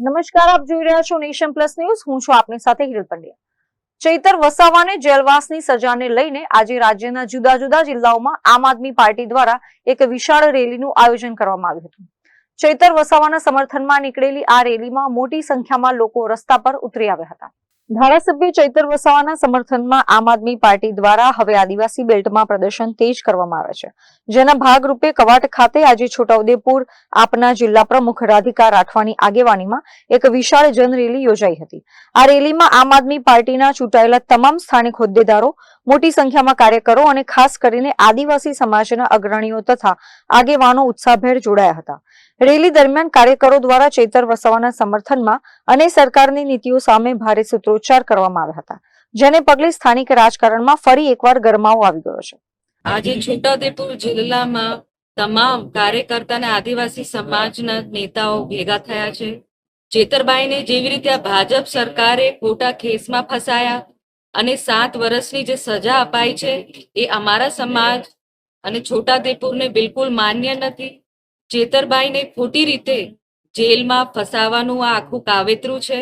નમસ્કાર, આપ જોઈ રહ્યા છો નેશન પ્લસ ન્યૂઝ. હું છું આપની સાથે હિરલ પંડ્યા. ચૈતર વસાવાને જેલવાસની સજાને લઈને આજે રાજ્યના જુદા જુદા જિલ્લાઓમાં આમ આદમી પાર્ટી દ્વારા એક વિશાળ રેલીનું આયોજન કરવામાં આવ્યું હતું. ચૈતર વસાવાના સમર્થનમાં નીકળેલી આ રેલીમાં મોટી સંખ્યામાં લોકો રસ્તા પર ઉતરી આવ્યા હતા. ધારાસભ્ય ચૈતર વસાવાના સમર્થનમાં આમ આદમી પાર્ટી દ્વારા હવે આદિવાસી બેલ્ટમાં પ્રદર્શન તેજ કરવામાં આવે છે, જેના ભાગરૂપે કવાટ ખાતે આજે છોટાઉદેપુર આપના જિલ્લા પ્રમુખ રાધિકા રાઠવાની આગેવાનીમાં એક વિશાળ જનરેલી યોજાઈ હતી. આ રેલીમાં આમ આદમી પાર્ટીના ચૂંટાયેલા તમામ સ્થાનિક હોદ્દેદારો, મોટી સંખ્યામાં કાર્યકરો અને ખાસ કરીને આદિવાસી સમાજના અગ્રણીઓ તથા આગેવાનો ઉત્સાહભેર જોડાયા હતા. રેલી દરમિયાન કાર્યકરો દ્વારા ચૈતર વસાવાના સમર્થનમાં અને સરકારની નીતિઓ સામે ભારે સૂત્રોચ્ચાર કરવામાં આવ્યા હતા, જેને પગલે સ્થાનિક રાજકારણમાં ફરી એકવાર ગરમાવો આવી ગયો છે. આજે છોટાઉદેપુર જિલ્લામાં તમામ કાર્યકર્તા અને આદિવાસી સમાજના નેતાઓ ભેગા થયા છે. ચેતરભાઈને જેવી રીતે આ ભાજપ સરકારે ખોટા કેસમાં ફસાયા અને 7 વર્ષની જે સજા અપાઈ છે એ અમારા સમાજ અને છોટાઉદેપુરને બિલકુલ માન્ય નથી. ચેતરભાઈને ખોટી રીતે જેલમાં ફસાવાનું આ આખું કાવતરું છે.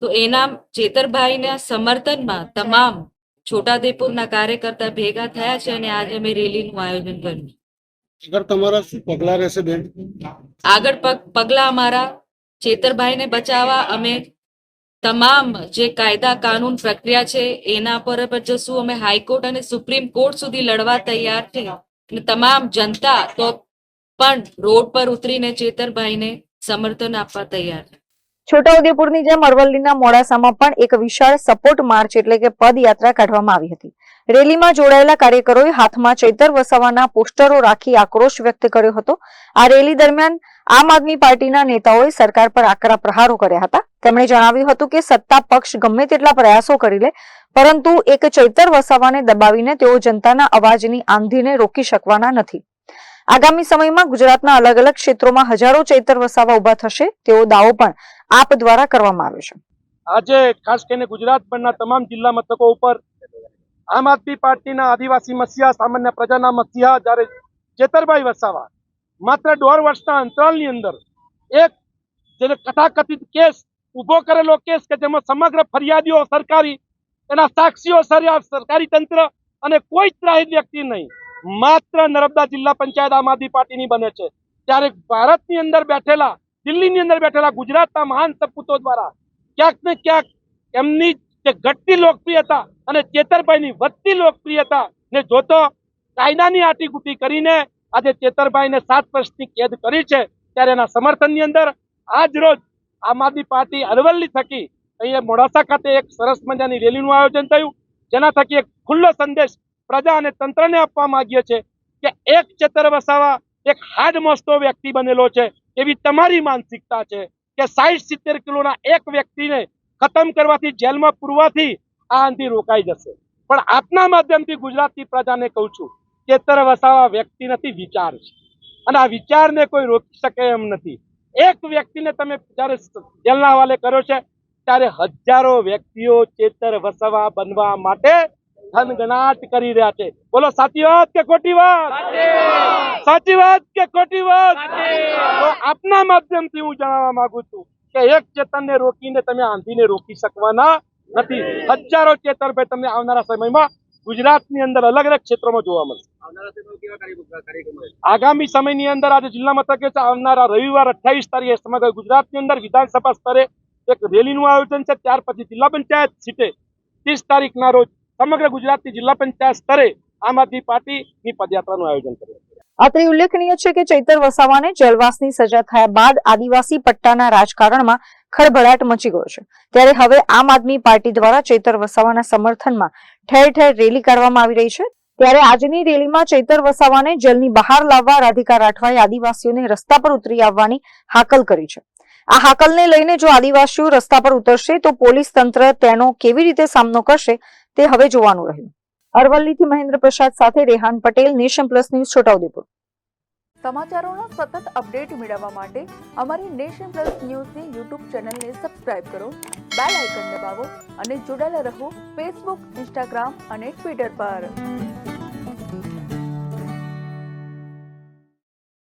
તો એના ચેતરભાઈના સમર્થનમાં તમામ છોટાઉદેપુરના કાર્યકર્તા ભેગા થયા છે અને આજે અમે રેલીનું આયોજન કર્યું. આગળ તમારા શું પગલા રહેશે બેન? આગળ પગલા અમારા ચેતરભાઈને બચાવવા અમે તમામ જે કાયદા કાનૂન પ્રક્રિયા છે એના પર જશું. અમે હાઈકોર્ટ અને સુપ્રીમ કોર્ટ સુધી લડવા તૈયાર છે અને તમામ જનતા તો પણ રોડ પર ઉતરીને ચેતરભાઈને સમર્થન આપવા તૈયાર છે. છોટાઉદેપુરની જેમ અરવલ્લીના મોડાસામાં પણ એક વિશાળ સપોર્ટ માર્ચ એટલે કે પદયાત્રા કાઢવામાં આવી હતી. રેલીમાં જોડાયેલા કાર્યકરોએ હાથમાં ચૈતર વસાવાના પોસ્ટરો રાખી આક્રોશ વ્યક્ત કર્યો હતો. આ રેલી દરમિયાન આમ આદમી પાર્ટીના નેતાઓએ સરકાર પર આકરા પ્રહારો કર્યા હતા. તેમણે જણાવ્યું હતું કે સત્તા પક્ષ ગમે તેટલા પ્રયાસો કરી લે, પરંતુ એક ચૈતર વસાવાને દબાવીને તેઓ જનતાના અવાજની આંધીને રોકી શકવાના નથી. આગામી સમયમાં ગુજરાતના અલગ અલગ ક્ષેત્રોમાં હજારો ચૈતર વસાવા ઉભા થશે તેવો દાવો પણ આપ દ્વારા કરવામાં આવ્યો છે. આજે ખાસ કરીને ગુજરાતભરના તમામ જિલ્લા મથકો ઉપર આમ આદમી પાર્ટીના આદિવાસી મસીહા, સામાન્ય પ્રજાના મસીહા જ્યારે ચેતરભાઈ વસાવા માત્ર 1.5 વર્ષના અંતરાલની અંદર એક જેને કથાકથિત કેસ ઉભો કરેલો કેસ કે જેમાં સમગ્ર ફરિયાદીઓ સરકારી, એના સાક્ષીઓ સરકારી તંત્ર અને કોઈ ત્રાહિત વ્યક્તિ નહીં, માત્ર નર્મદા જિલ્લા પંચાયત આમ આદમી પાર્ટીની બને છે. ત્યારે ભારતની અંદર બેઠેલા, દિલ્હીની અંદર બેઠેલા ગુજરાતના મહાન સપૂતો દ્વારા ક્યાંક ને ક્યાંક એમની જે ઘટતી લોકપ્રિયતા અને ચેતરભાઈની વધતી લોકપ્રિયતા ને જોતો કાયદાની આટીગુટી કરીને આજે ચેતરભાઈને 7 વર્ષની કેદ કરી છે. ત્યારે એના સમર્થનની અંદર આજ રોજ આમ આદમી પાર્ટી અરવલ્લી થકી અહીંયા મોડાસા ખાતે એક સરસ મજાની રેલીનું આયોજન થયું, જેના થકી એક ખુલ્લો સંદેશ પ્રજા અને તંત્રને આપવા માંગીએ છીએ કે એક ચેતર વસાવા એક હાડ મોસ્તો વ્યક્તિ બનેલો છે. એવી તમારી માનસિકતા છે કે 60-70 કિલોના એક વ્યક્તિને ખતમ કરવાથી, જેલમાં પૂરવાથી આ આંધી રોકાઈ જશે. પણ આપના માધ્યમથી ગુજરાતની પ્રજાને કહું છું, ચેતર વસાવા વ્યક્તિ નથી, વિચાર છે. અને આ વિચારને કોઈ રોકી શકે એમ નથી. એક વ્યક્તિને તમે જ્યારે જેલના હવાલે કર્યો છે ત્યારે હજારો વ્યક્તિઓ ચેતર વસાવા બનવા માટે ધનગણાટ કરી રહ્યા છે. બોલો સાચી વાત કે ખોટી વાત? સાચી વાત કે ખોટી વાત? તો આપના માધ્યમથી હું જણાવવા માંગુ છું કે એક ચેતનને રોકીને તમે આંધીને રોકી શકવાના નથી. હજારો ચેતરભાઈ તમને આવનારા સમયમાં ગુજરાતની અંદર અલગ અલગ ક્ષેત્રોમાં જોવા મળશે. આગામી સમયની અંદર આજે જિલ્લા મથકે આવનારા રવિવાર 28 તારીખે સમગ્ર ગુજરાતની અંદર વિધાનસભા સ્તરે એક રેલીનું આયોજન છે. ત્યાર પછી જિલ્લા પંચાયત સીટે 30 તારીખના રોજ સમગ્ર ગુજરાતની જિલ્લા પંચાયત સ્તરે આમ આદમી પાર્ટીની પદયાત્રાનું આયોજન કર્યું. અત્રે ઉલ્લેખનીય છે કે ચૈતર વસાવાને જેલવાસની સજા થયા બાદ આદિવાસી પટ્ટાના રાજકારણમાં ખળભળાટ મચી ગયો છે. ત્યારે હવે આમ આદમી પાર્ટી દ્વારા ચૈતર વસાવાના સમર્થનમાં ઠેર ઠેર રેલી કાઢવામાં આવી રહી છે. ત્યારે આજની રેલીમાં ચૈતર વસાવાને જેલની બહાર લાવવા રાધિકા રાઠવાએ આદિવાસીઓને રસ્તા પર ઉતરી આવવાની હાકલ કરી છે. આ હાકલને લઈને જો આદિવાસીઓ રસ્તા પર ઉતરશે તો પોલીસ તંત્ર તેનો કેવી રીતે સામનો કરશે તે હવે જોવાનું રહ્યું. અરવલ્લીથી મહેન્દ્ર પ્રસાદ સાથે Rehan Patel, Nation Plus News, Chhotaudepur. સમાચારોના સતત અપડેટ મેળવવા માટે અમારી નેશન પ્લસ ન્યૂઝની યુટ્યુબ ચેનલને સબસ્ક્રાઇબ કરો, બેલ આઇકન દબાવો અને જોડાયેલા રહો ફેસબુક, ઇન્સ્ટાગ્રામ અને ટ્વિટર પર.